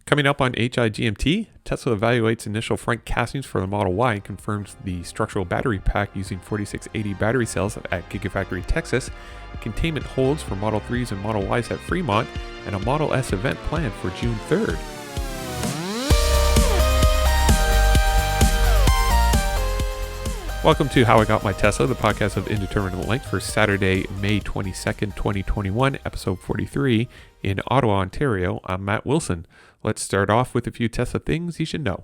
Coming up on HowIGMT, Tesla evaluates initial front castings for the Model Y and confirms the structural battery pack using 4680 battery cells at GigaFactory Texas. Containment holds for Model 3s and Model Ys at Fremont, and a Model S event planned for June 3rd. Welcome to How I Got My Tesla, the podcast of indeterminate length for Saturday, May 22nd, 2021, episode 43 in Ottawa, Ontario. I'm Matt Wilson. Let's start off with a few Tesla things you should know.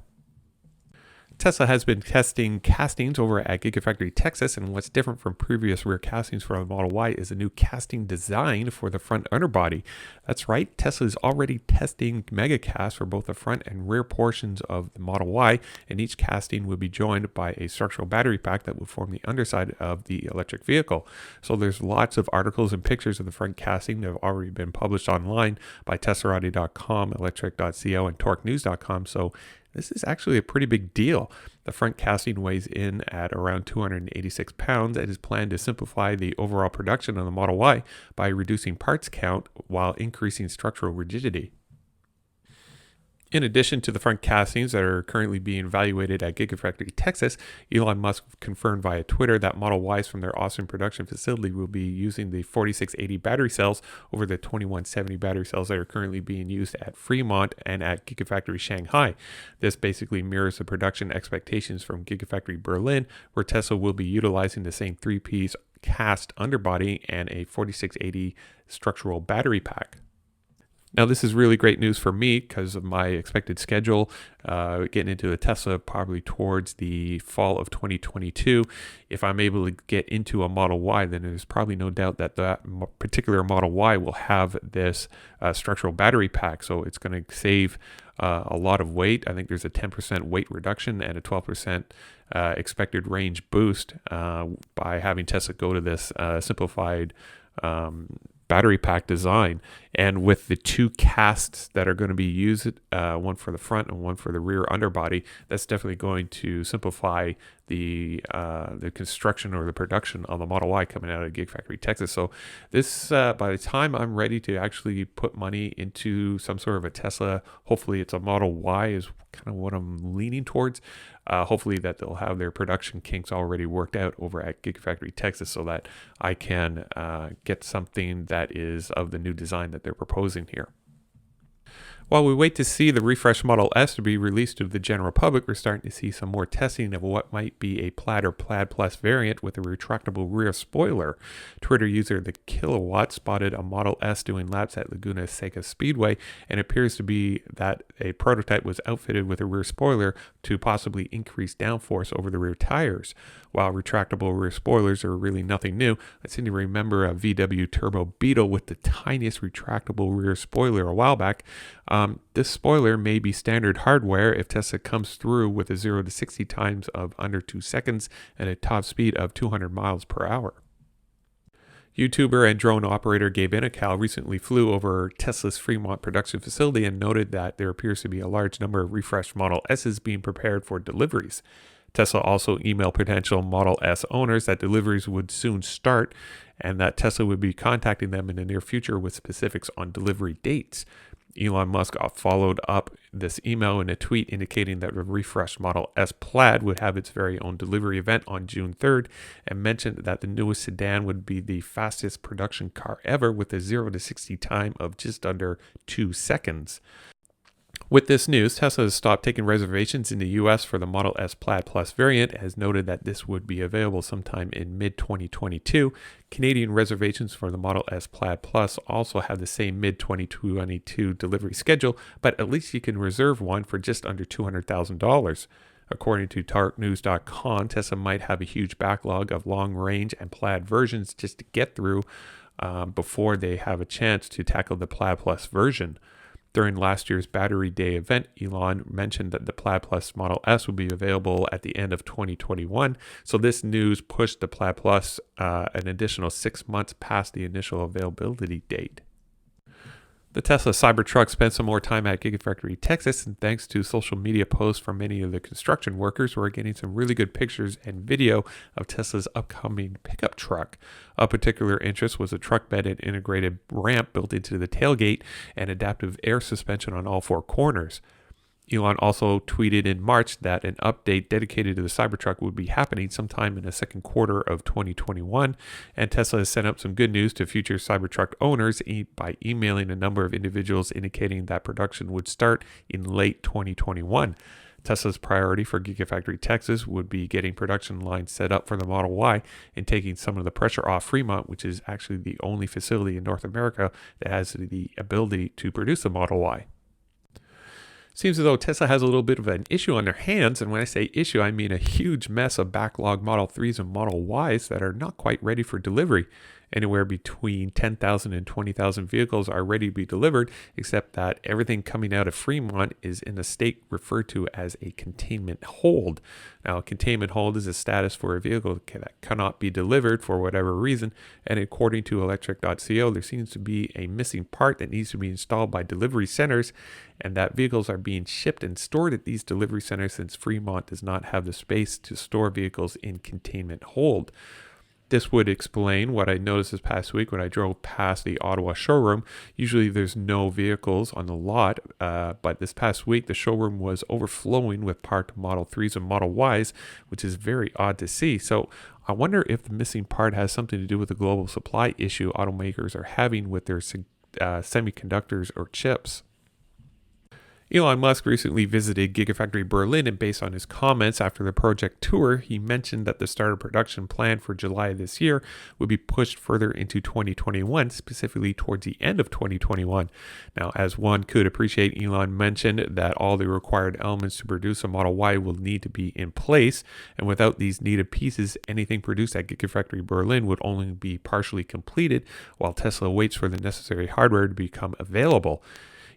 Tesla has been testing castings over at GigaFactory Texas, and what's different from previous rear castings for the Model Y is a new casting design for the front underbody. That's right, Tesla is already testing Megacast for both the front and rear portions of the Model Y, and each casting will be joined by a structural battery pack that will form the underside of the electric vehicle. So there's lots of articles and pictures of the front casting that have already been published online by Teslarati.com, electric.co, and torquenews.com, so this is actually a pretty big deal. The front casting weighs in at around 286 pounds and is planned to simplify the overall production of the Model Y by reducing parts count while increasing structural rigidity. In addition to the front castings that are currently being evaluated at Gigafactory Texas, Elon Musk confirmed via Twitter that Model Ys from their Austin production facility will be using the 4680 battery cells over the 2170 battery cells that are currently being used at Fremont and at Gigafactory Shanghai. This basically mirrors the production expectations from Gigafactory Berlin, where Tesla will be utilizing the same three-piece cast underbody and a 4680 structural battery pack. Now, this is really great news for me because of my expected schedule, getting into a Tesla probably towards the fall of 2022. If I'm able to get into a Model Y, then there's probably no doubt that that particular Model Y will have this structural battery pack. So it's going to save a lot of weight. I think there's a 10% weight reduction and a 12% expected range boost by having Tesla go to this simplified battery pack design. And with the two casts that are going to be used, one for the front and one for the rear underbody, that's definitely going to simplify the construction or the production on the Model Y coming out of Gigafactory Texas. So this, by the time I'm ready to actually put money into some sort of a Tesla, hopefully it's a Model Y is kind of what I'm leaning towards. Hopefully that they'll have their production kinks already worked out over at Gigafactory Texas so that I can get something that is of the new design that they're proposing here. While we wait to see the refreshed Model S to be released to the general public, we're starting to see some more testing of what might be a Plaid or Plaid Plus variant with a retractable rear spoiler. Twitter user The Kilowatt spotted a Model S doing laps at Laguna Seca Speedway, and it appears to be that a prototype was outfitted with a rear spoiler to possibly increase downforce over the rear tires. While retractable rear spoilers are really nothing new, I seem to remember a VW Turbo Beetle with the tiniest retractable rear spoiler a while back. This spoiler may be standard hardware if Tesla comes through with a 0 to 60 times of under 2 seconds and a top speed of 200 miles per hour. YouTuber and drone operator Gabe Inacal recently flew over Tesla's Fremont production facility and noted that there appears to be a large number of refreshed Model S's being prepared for deliveries. Tesla also emailed potential Model S owners that deliveries would soon start and that Tesla would be contacting them in the near future with specifics on delivery dates. Elon Musk followed up this email in a tweet indicating that the refreshed Model S Plaid would have its very own delivery event on June 3rd and mentioned that the newest sedan would be the fastest production car ever with a 0 to 60 time of just under 2 seconds. With this news, Tesla has stopped taking reservations in the U.S. for the Model S Plaid Plus variant, has noted that this would be available sometime in mid-2022. Canadian reservations for the Model S Plaid Plus also have the same mid-2022 delivery schedule, but at least you can reserve one for just under $200,000. According to torquenews.com, Tesla might have a huge backlog of long-range and Plaid versions just to get through before they have a chance to tackle the Plaid Plus version. During last year's Battery Day event, Elon mentioned that the Plaid Plus Model S would be available at the end of 2021. So this news pushed the Plaid Plus an additional 6 months past the initial availability date. The Tesla Cybertruck spent some more time at GigaFactory Texas, and thanks to social media posts from many of the construction workers, we're getting some really good pictures and video of Tesla's upcoming pickup truck. Of particular interest was a truck bed and integrated ramp built into the tailgate and adaptive air suspension on all four corners. Elon also tweeted in March that an update dedicated to the Cybertruck would be happening sometime in the second quarter of 2021, and Tesla has sent up some good news to future Cybertruck owners by emailing a number of individuals indicating that production would start in late 2021. Tesla's priority for Gigafactory Texas would be getting production lines set up for the Model Y and taking some of the pressure off Fremont, which is actually the only facility in North America that has the ability to produce a Model Y. Seems as though Tesla has a little bit of an issue on their hands, and when I say issue, I mean a huge mess of backlog Model 3s and Model Ys that are not quite ready for delivery. Anywhere between 10,000 and 20,000 vehicles are ready to be delivered, except that everything coming out of Fremont is in a state referred to as a containment hold. Now, a containment hold is a status for a vehicle that cannot be delivered for whatever reason, and according to electric.co, there seems to be a missing part that needs to be installed by delivery centers, and that vehicles are being shipped and stored at these delivery centers since Fremont does not have the space to store vehicles in containment hold. This would explain what I noticed this past week when I drove past the Ottawa showroom. Usually there's no vehicles on the lot, but this past week the showroom was overflowing with parked Model 3s and Model Ys, which is very odd to see. So I wonder if the missing part has something to do with the global supply issue automakers are having with their semiconductors or chips. Elon Musk recently visited Gigafactory Berlin, and based on his comments after the project tour, he mentioned that the start of production planned for July this year would be pushed further into 2021, specifically towards the end of 2021. Now, as one could appreciate, Elon mentioned that all the required elements to produce a Model Y will need to be in place, and without these needed pieces, anything produced at Gigafactory Berlin would only be partially completed, while Tesla waits for the necessary hardware to become available.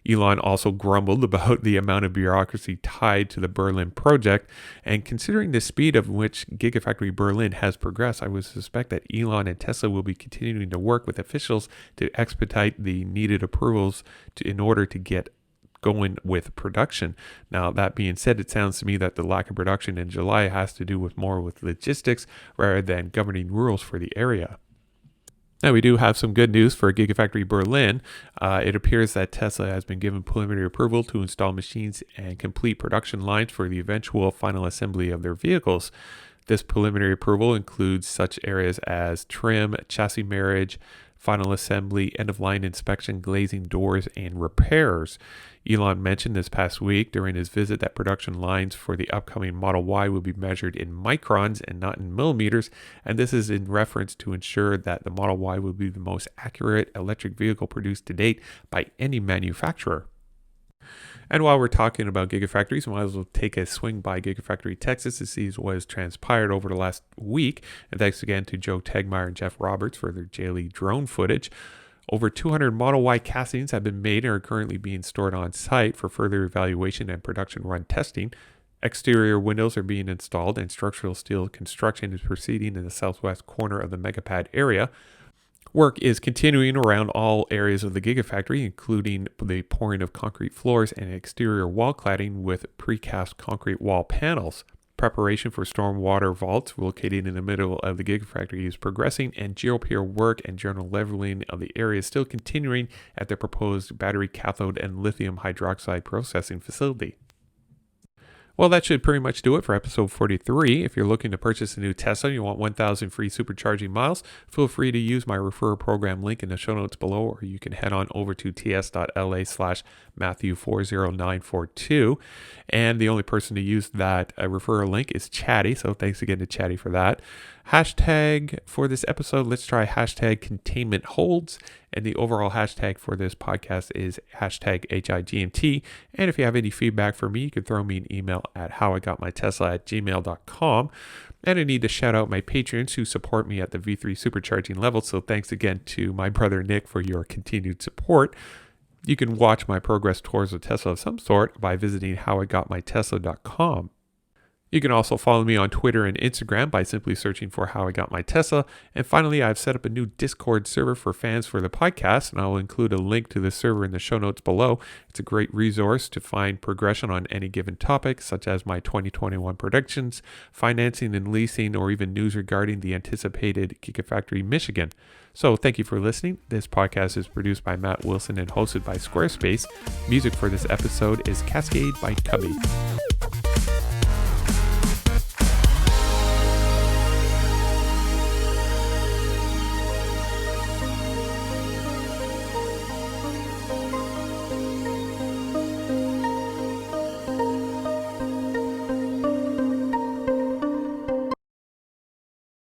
Elon also grumbled about the amount of bureaucracy tied to the Berlin project, and considering the speed of which Gigafactory Berlin has progressed, I would suspect that Elon and Tesla will be continuing to work with officials to expedite the needed approvals in order to get going with production. Now, that being said, it sounds to me that the lack of production in July has to do with more with logistics rather than governing rules for the area. Now, we do have some good news for Gigafactory Berlin. It appears that Tesla has been given preliminary approval to install machines and complete production lines for the eventual final assembly of their vehicles. This preliminary approval includes such areas as trim, chassis marriage, final assembly, end-of-line inspection, glazing, doors, and repairs. Elon mentioned this past week during his visit that production lines for the upcoming Model Y will be measured in microns and not in millimeters, and this is in reference to ensure that the Model Y will be the most accurate electric vehicle produced to date by any manufacturer. And while we're talking about Gigafactories, we might as well take a swing by Gigafactory Texas to see what has transpired over the last week. And thanks again to Joe Tegmeyer and Jeff Roberts for their daily drone footage. Over 200 Model Y castings have been made and are currently being stored on site for further evaluation and production run testing. Exterior windows are being installed and structural steel construction is proceeding in the southwest corner of the Megapad area. Work is continuing around all areas of the Gigafactory, including the pouring of concrete floors and exterior wall cladding with precast concrete wall panels. Preparation for stormwater vaults located in the middle of the Gigafactory is progressing, and geopier work and general leveling of the area is still continuing at the proposed battery cathode and lithium hydroxide processing facility. Well, that should pretty much do it for episode 43. If you're looking to purchase a new Tesla and you want 1,000 free supercharging miles, feel free to use my referral program link in the show notes below, or you can head on over to ts.la/Matthew40942. And the only person to use that referral link is Chatty, so thanks again to Chatty for that. Hashtag for this episode, let's try hashtag containment holds. And the overall hashtag for this podcast is hashtag HIGMT. And if you have any feedback for me, you can throw me an email at HowIGotMyTesla@gmail.com. And I need to shout out my patrons who support me at the V3 supercharging level. So thanks again to my brother Nick for your continued support. You can watch my progress towards a Tesla of some sort by visiting HowIGotMyTesla.com. You can also follow me on Twitter and Instagram by simply searching for How I Got My Tesla. And finally, I've set up a new Discord server for fans for the podcast, and I'll include a link to the server in the show notes below. It's a great resource to find progression on any given topic, such as my 2021 predictions, financing and leasing, or even news regarding the anticipated GigaFactory Michigan. So thank you for listening. This podcast is produced by Matt Wilson and hosted by Squarespace. Music for this episode is Cascade by Cubby.